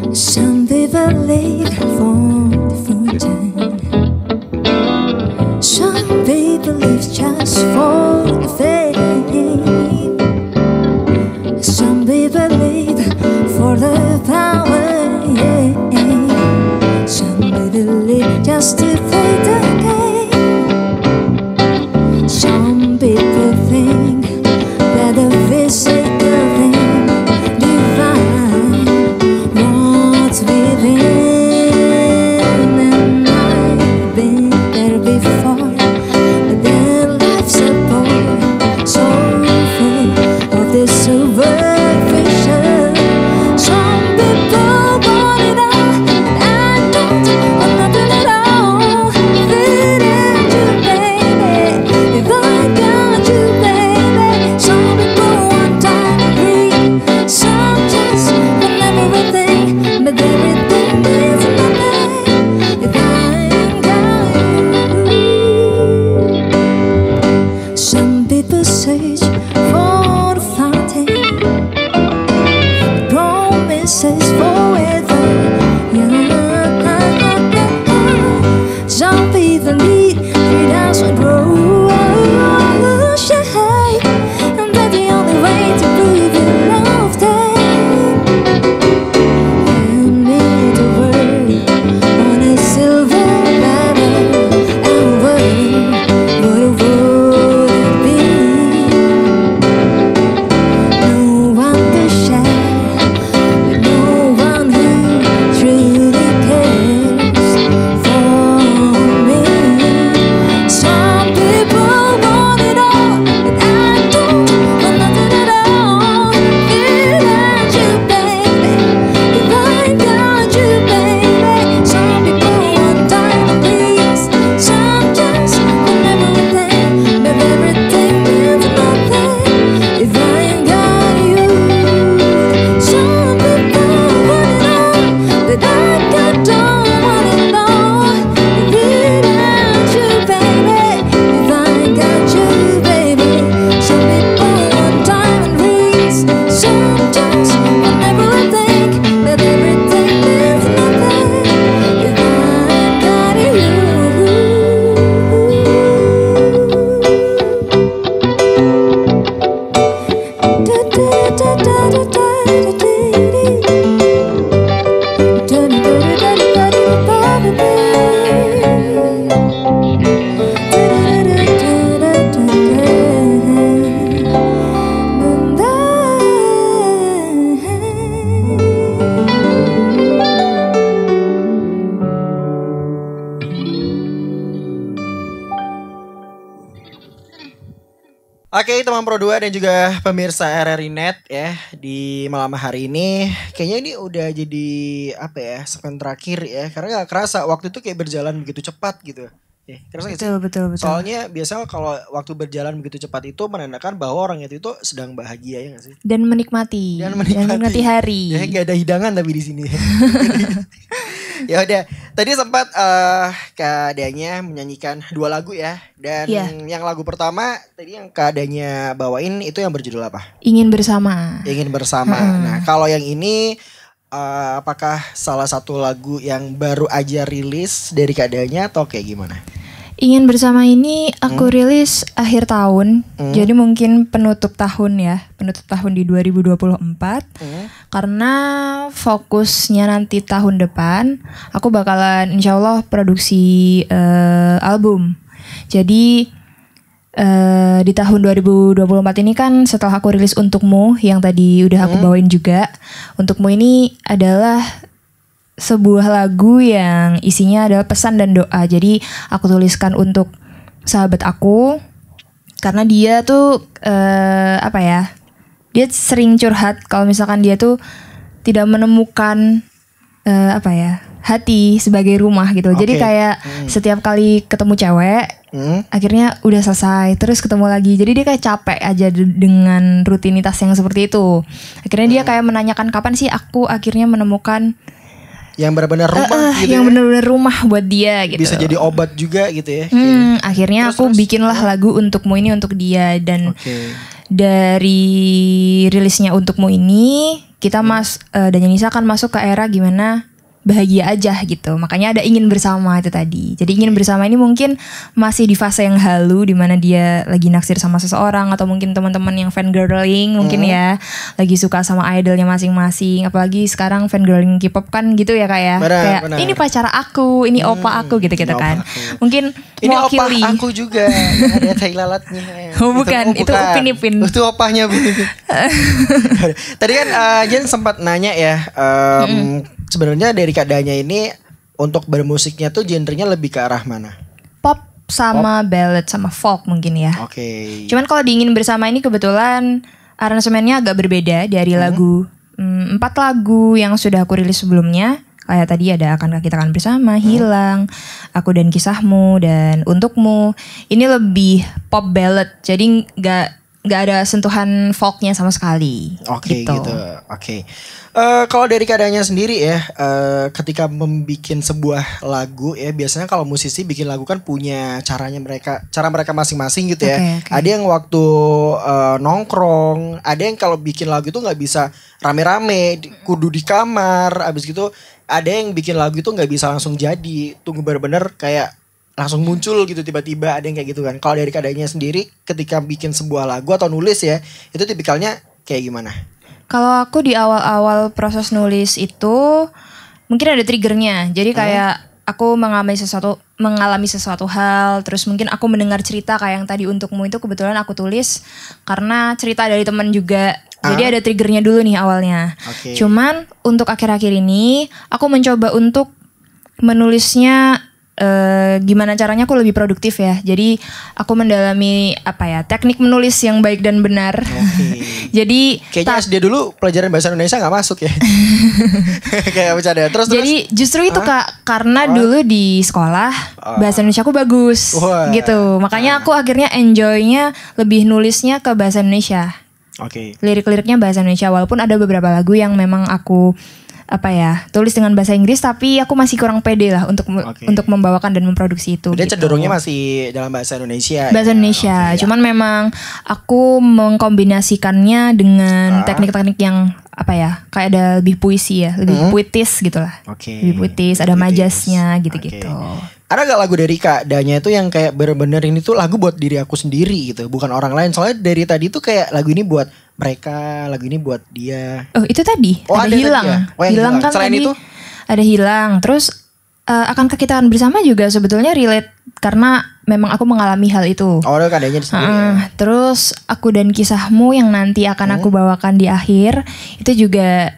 Speaker 4: Some people live for the full time. Some people live just for the fame. Some people live for the power, yeah. Some people live just to play the game. Some people think that the physical thing divine what's within, and I've been there before. But then life's a bore, so full of this superficial. Some people want it all, and I don't want nothing at all. Fit into you, baby, if I got you, baby. Some people want diary, some just want everything, but everything means nothing if I ain't got you. Some people search for the fountain, promises forever, yeah. Some people need 3,000 roses, and that's the only way to prove you love them. And need the world on a silver platter, and what would it be? No one to share, but no one who truly cares for me. Some people want it all, but I don't want nothing at all. Feel like you, baby, if I got you, baby. Some people want diamond rings, some just want everything, but everything means nothing if I ain't got you. Some people want it all, but I don't want it all. Without you, baby, if I ain't got you, baby. Some people want diamond rings, some just want everything, but everything means nothing if I ain't got you.
Speaker 3: Oke, teman Pro 2 dan juga pemirsa RRI Net ya, di malam hari ini kayaknya ini udah jadi apa ya, segmen terakhir ya, karena gak kerasa waktu itu kayak berjalan begitu cepat gitu. Kerasa gak sih?
Speaker 2: Betul.
Speaker 3: Soalnya biasanya kalau waktu berjalan begitu cepat itu menandakan bahwa orang itu sedang bahagia, ya gak sih?
Speaker 2: Dan menikmati hari.
Speaker 3: Ya gak ada hidangan tapi di sini. Ya udah, tadi sempat keadaannya menyanyikan 2 lagu ya. Dan
Speaker 2: Iya.
Speaker 3: yang lagu pertama tadi yang keadaannya bawain itu yang berjudul apa?
Speaker 2: Ingin bersama.
Speaker 3: Ingin bersama. Nah, kalau yang ini apakah salah satu lagu yang baru aja rilis dari keadaannya atau kayak gimana?
Speaker 2: Ingin bersama ini aku rilis akhir tahun. Jadi mungkin penutup tahun ya. Penutup tahun di 2024. Karena fokusnya nanti tahun depan aku bakalan insya Allah produksi album. Jadi di tahun 2024 ini kan setelah aku rilis Untukmu yang tadi udah aku bawain juga. Untukmu ini adalah sebuah lagu yang isinya adalah pesan dan doa. Jadi aku tuliskan untuk sahabat aku karena dia tuh apa ya? Dia sering curhat kalau misalkan dia tuh tidak menemukan apa ya? Hati sebagai rumah gitu. Jadi
Speaker 3: Oke.
Speaker 2: kayak setiap kali ketemu cewek akhirnya udah selesai terus ketemu lagi. Jadi dia kayak capek aja dengan rutinitas yang seperti itu. Akhirnya dia kayak menanyakan kapan sih aku akhirnya menemukan
Speaker 3: Yang benar-benar rumah gitu
Speaker 2: yang
Speaker 3: ya.
Speaker 2: benar-benar rumah buat dia gitu.
Speaker 3: Bisa jadi obat juga gitu ya.
Speaker 2: Akhirnya aku bikinlah lagu Untukmu ini untuk dia. Dan
Speaker 3: Oke.
Speaker 2: dari rilisnya Untukmu ini kita Danyanisa kan masuk ke era gimana bahagia aja gitu. Makanya ada Ingin Bersama itu tadi. Jadi Ingin Bersama ini mungkin masih di fase yang halu di mana dia lagi naksir sama seseorang atau mungkin teman-teman yang fangirling mungkin ya lagi suka sama idolnya masing-masing. Apalagi sekarang fangirling K-pop kan gitu ya kayak kayak
Speaker 3: Benar.
Speaker 2: ini pacar aku, ini opa aku gitu-gitu
Speaker 3: Ini
Speaker 2: kan.
Speaker 3: opa aku.
Speaker 2: Mungkin
Speaker 3: Ini opah
Speaker 2: mewakili.
Speaker 3: aku juga. Ada tai lalatnya.
Speaker 2: Oh, bukan. Itu Upin Ipin.
Speaker 3: Itu opahnya Upin Ipin. Tadi kan Jen sempat nanya ya. Sebenarnya dari keadaannya ini untuk bermusiknya tuh genrenya lebih ke arah mana?
Speaker 2: Pop sama ballad sama folk mungkin ya.
Speaker 3: Oke.
Speaker 2: Cuman kalau di Ingin Bersama ini kebetulan aransemennya agak berbeda dari lagu 4 lagu yang sudah aku rilis sebelumnya. Kayak tadi ada Akankah Kita Akan Bersama, Hilang, Aku dan Kisahmu, dan Untukmu. Ini lebih pop ballad, jadi nggak ada sentuhan folknya sama sekali.
Speaker 3: Oke gitu. Oke. Kalau dari keadaannya sendiri ya, ketika membuat sebuah lagu ya, biasanya kalau musisi bikin lagu kan punya cara mereka masing-masing gitu ya.
Speaker 2: Oke.
Speaker 3: Ada yang waktu nongkrong, ada yang kalau bikin lagu itu nggak bisa rame-rame, kudu di kamar, abis gitu. Ada yang bikin lagu itu nggak bisa langsung jadi, tunggu bener-bener kayak langsung muncul gitu tiba-tiba, ada yang kayak gitu kan. Kalau dari keadaannya sendiri, ketika bikin sebuah lagu atau nulis ya, itu tipikalnya kayak gimana?
Speaker 2: Kalau aku di awal-awal proses nulis itu mungkin ada triggernya. Jadi kayak aku mengalami sesuatu hal, terus mungkin aku mendengar cerita kayak yang tadi Untukmu itu kebetulan aku tulis karena cerita dari teman juga. Jadi ada triggernya dulu nih awalnya.
Speaker 3: Oke.
Speaker 2: Cuman untuk akhir-akhir ini aku mencoba untuk menulisnya gimana caranya aku lebih produktif ya. Jadi aku mendalami teknik menulis yang baik dan benar.
Speaker 3: Oke.
Speaker 2: Jadi
Speaker 3: Kayaknya SD dulu pelajaran bahasa Indonesia nggak masuk ya. Kayak bercanda. Terus
Speaker 2: jadi justru itu Kak, karena dulu di sekolah bahasa Indonesia aku bagus
Speaker 3: Wah.
Speaker 2: gitu. Makanya aku akhirnya enjoynya lebih nulisnya ke bahasa Indonesia.
Speaker 3: Oke.
Speaker 2: Lirik-liriknya bahasa Indonesia, walaupun ada beberapa lagu yang memang aku tulis dengan bahasa Inggris, tapi aku masih kurang pede lah untuk membawakan dan memproduksi itu.
Speaker 3: Dia
Speaker 2: gitu.
Speaker 3: cenderungnya masih dalam bahasa Indonesia.
Speaker 2: Bahasa Indonesia.
Speaker 3: Oke,
Speaker 2: Cuman memang aku mengkombinasikannya dengan teknik-teknik yang kayak ada lebih puisi ya, lebih puitis gitu lah.
Speaker 3: Oke.
Speaker 2: Lebih puitis, ada
Speaker 3: Puitis.
Speaker 2: majasnya gitu-gitu.
Speaker 3: Oke. Ada gak lagu dari Kak Danya itu yang kayak bener-bener ini tuh lagu buat diri aku sendiri gitu, bukan orang lain. Soalnya dari tadi tuh kayak lagu ini buat mereka, lagu ini buat dia.
Speaker 2: Oh itu tadi
Speaker 3: Oh,
Speaker 2: ada
Speaker 3: ada tadi
Speaker 2: Hilang.
Speaker 3: ya? Oh, yang
Speaker 2: Hilang
Speaker 3: Hilang.
Speaker 2: kan
Speaker 3: Selain
Speaker 2: tadi
Speaker 3: itu?
Speaker 2: ada Hilang. Terus Akankah Kita Akan Bersama juga sebetulnya relate karena memang aku mengalami hal itu.
Speaker 3: Oh, ada Kak Danya di sini.
Speaker 2: Terus Aku dan Kisahmu yang nanti akan aku bawakan di akhir itu juga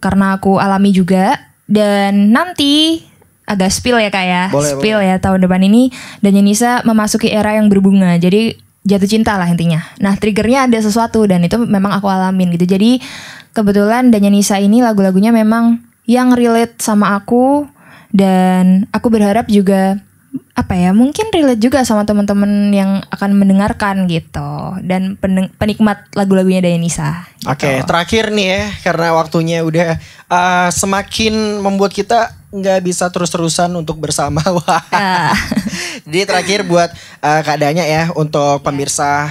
Speaker 2: karena aku alami juga. Dan nanti agak spill ya Kak ya.
Speaker 3: Boleh,
Speaker 2: Spill ya, tahun depan ini Danyanisa memasuki era yang berbunga. Jadi jatuh cinta lah intinya. Nah triggernya ada sesuatu dan itu memang aku alamin gitu. Jadi kebetulan Danyanisa ini lagu-lagunya memang yang relate sama aku. Dan aku berharap juga apa ya, mungkin relate juga sama teman-teman yang akan mendengarkan gitu, dan penikmat lagu-lagunya Dayanisa. Gitu.
Speaker 3: Oke, terakhir nih ya, karena waktunya udah semakin membuat kita nggak bisa terus-terusan untuk bersama. Wah. Jadi terakhir buat keadaannya ya untuk pemirsa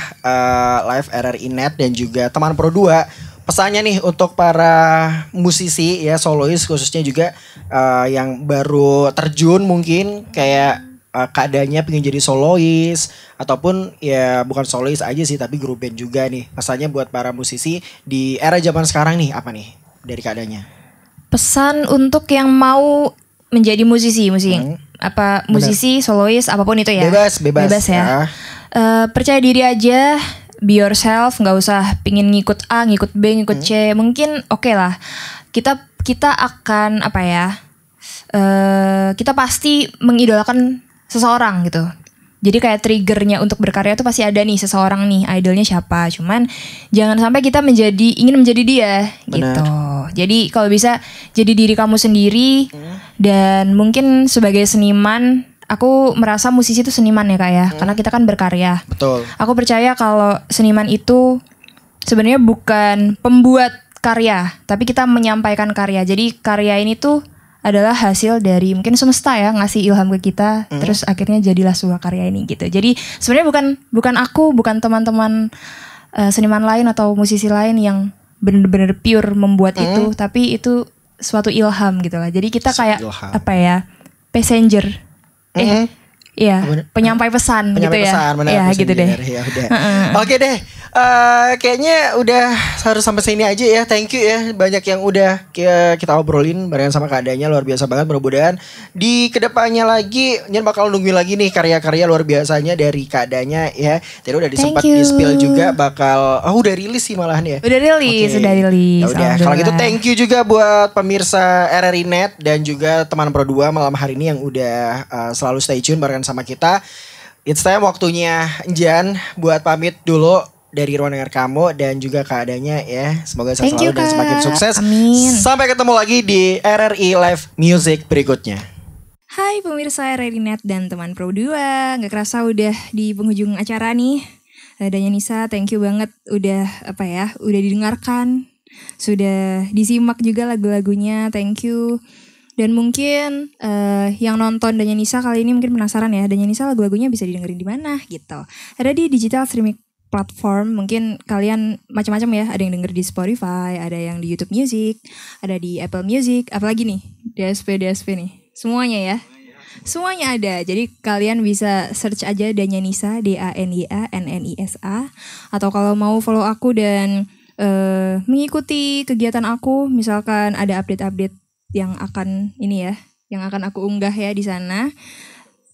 Speaker 3: live RRI Net dan juga teman Pro 2. Pesannya nih untuk para musisi ya, solois khususnya juga yang baru terjun mungkin kayak keadaannya pengen jadi solois ataupun ya bukan solois aja sih tapi grup band juga nih. Pesannya buat para musisi di era zaman sekarang nih apa nih dari keadaannya?
Speaker 2: Pesan untuk yang mau menjadi musisi, musisi, solois, apapun itu ya. Bebas ya. Percaya diri aja, be yourself, nggak usah pingin ngikut A, ngikut B, ngikut C. Mungkin oke lah. Kita akan apa ya? Kita pasti mengidolakan seseorang gitu. Jadi kayak triggernya untuk berkarya tuh pasti ada nih, seseorang nih, idolnya siapa. Cuman jangan sampai kita ingin menjadi dia.
Speaker 3: Benar.
Speaker 2: Gitu. Jadi kalau bisa jadi diri kamu sendiri. Dan mungkin sebagai seniman, aku merasa musisi itu seniman ya Kak ya. Karena kita kan berkarya.
Speaker 3: Betul.
Speaker 2: Aku percaya kalau seniman itu sebenarnya bukan pembuat karya, tapi kita menyampaikan karya. Jadi karya ini tuh adalah hasil dari mungkin semesta ya, ngasih ilham ke kita, terus akhirnya jadilah sebuah karya ini gitu. Jadi sebenarnya bukan aku, bukan teman-teman seniman lain atau musisi lain yang benar-benar pure membuat itu, tapi itu suatu ilham gitu lah. Jadi kita kayak apa ya, passenger, penyampai pesan gitu ya.
Speaker 3: Benar,
Speaker 2: ya gitu deh.
Speaker 3: Ya udah. Oke deh. Kayaknya udah harus sampai sini aja ya. Thank you ya, banyak yang udah kita obrolin barengan sama keadaannya, luar biasa banget. Mudah-mudahan di kedepannya lagi Nyen bakal nungguin lagi nih karya-karya luar biasanya dari keadaannya ya. Tadi udah disempat di-spill juga bakal udah rilis sih malahan ya.
Speaker 2: Udah rilis.
Speaker 3: Ya udah, kalau gitu thank you juga buat pemirsa RRI Net dan juga teman Pro 2 malam hari ini yang udah selalu stay tune barengan sama kita. It's time waktunya Njan buat pamit dulu dari ruang dengar kamu dan juga keadaannya ya. Semoga sehat selalu dan semakin sukses.
Speaker 2: Amin.
Speaker 3: Sampai ketemu lagi di RRI Live Music berikutnya.
Speaker 5: Hai pemirsa RRI Net dan teman Pro 2. Gak kerasa udah di penghujung acara nih. Dayanisa, thank you banget udah udah didengarkan. Sudah disimak juga lagu-lagunya, thank you. Dan mungkin yang nonton Dayanisa kali ini mungkin penasaran ya, Dayanisa lagu-lagunya bisa didengerin di mana gitu. Ada di digital streaming platform, mungkin kalian macam-macam ya, ada yang denger di Spotify, ada yang di YouTube Music, ada di Apple Music, apalagi nih DSP nih, semuanya ya, semuanya ada. Jadi kalian bisa search aja Dayanisa, DANYANNISA, atau kalau mau follow aku dan mengikuti kegiatan aku, misalkan ada update-update yang akan yang akan aku unggah ya di sana.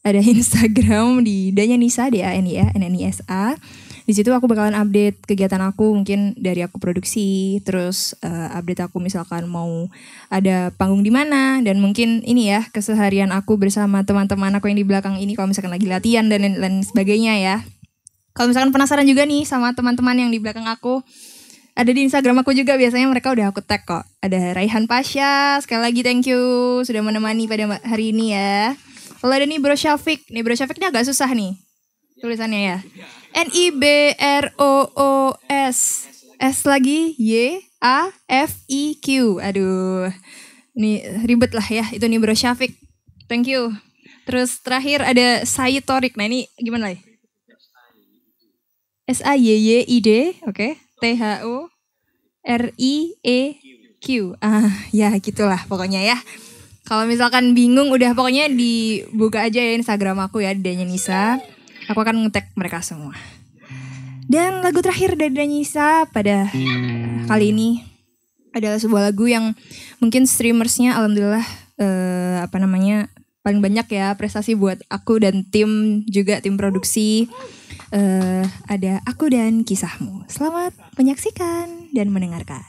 Speaker 5: Ada Instagram di Dayanisa, DANYANNISA. Di situ aku bakalan update kegiatan aku, mungkin dari aku produksi, terus update aku misalkan mau ada panggung di mana, dan mungkin ini ya keseharian aku bersama teman-teman aku yang di belakang ini kalau misalkan lagi latihan dan lain sebagainya ya. Kalau misalkan penasaran juga nih sama teman-teman yang di belakang aku, ada di Instagram aku juga, biasanya mereka udah aku tag kok. Ada Raihan Pasha, sekali lagi thank you sudah menemani pada hari ini ya. Kalau ada nih Bro Syafiq, nih Bro Syafiq ini agak susah nih tulisannya ya. NIBROOS S lagi YAFIQ. Aduh, ini ribet lah ya. Itu nih Bro Syafiq, thank you. Terus terakhir ada Sayyid Torik. Nah ini gimana ya? SAYYID, oke. THORIEQ. Ya gitulah pokoknya ya. Kalau misalkan bingung udah pokoknya dibuka aja ya Instagram aku ya, Dayanisa. Aku akan nge-tag mereka semua. Dan lagu terakhir dari Dayanisa pada kali ini adalah sebuah lagu yang mungkin streamersnya alhamdulillah paling banyak ya, prestasi buat aku dan tim juga, tim produksi. Ada Aku dan Kisahmu. Selamat menyaksikan dan mendengarkan.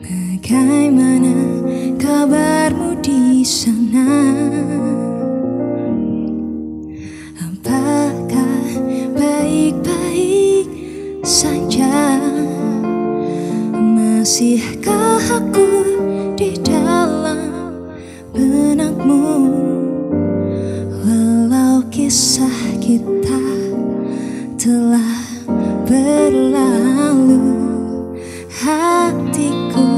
Speaker 4: Bagaimana kabarmu di sana? Apakah Tahukah aku di dalam benakmu, walau kisah kita telah berlalu, hatiku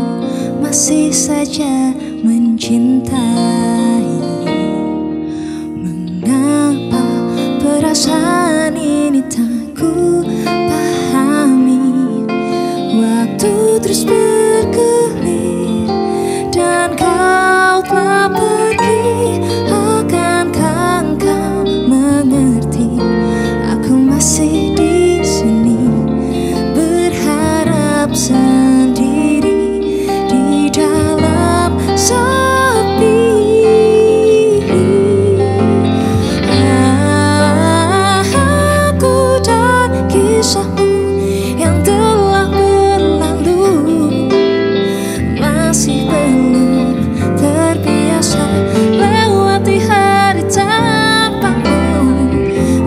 Speaker 4: masih saja mencintai. Mengapa perasaan ini tak ku pahami? Waktu terus bergulir dan kau telah pergi. Akankah engkau mengerti? Aku masih di sini berharap sendiri di dalam sepi. Aku dan kisahmu yang telah berlalu masih belum terbiasa lewati hari tanpamu.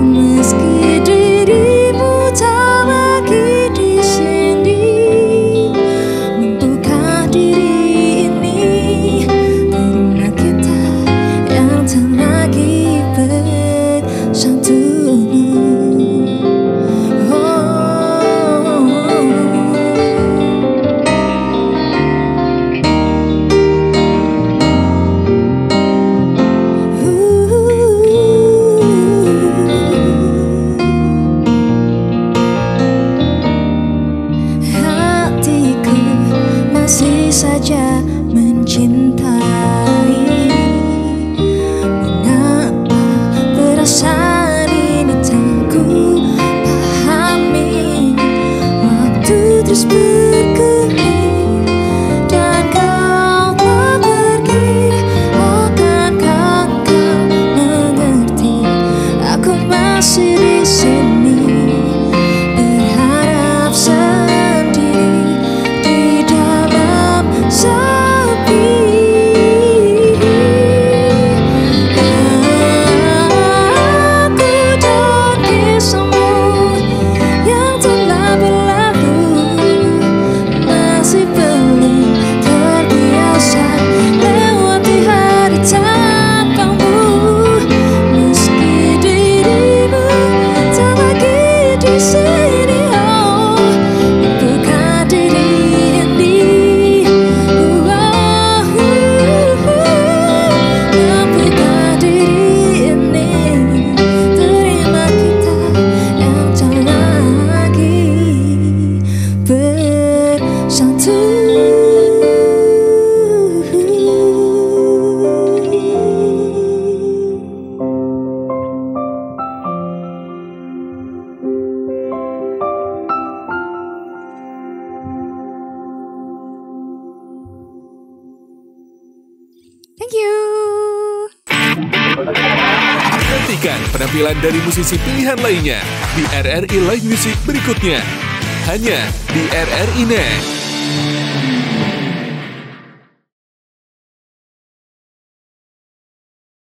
Speaker 4: Meski dirimu tak lagi di sini, mampukah diri ini terima kita yang tak lagi bersatu? Hatiku masih saja mencintai. Mengapa perasaan ini tak ku pahami? Waktu terus bergulir dan kau telah pergi. Akankah engkau mengerti? Aku masih di sini berharap sendiri di dalam sepi. Aku dan kisahmu yang telah berlalu masih belum terbiasa lewati hari tanpamu. Meski dirimu tak lagi di sini, oh, bukan diri ini. Mampukah diri ini terima kita yang tak lagi bersatu?
Speaker 5: Thank you.
Speaker 1: Nantikan penampilan dari musisi pilihan lainnya di RRI Live Music berikutnya. Hanya di RRI Net.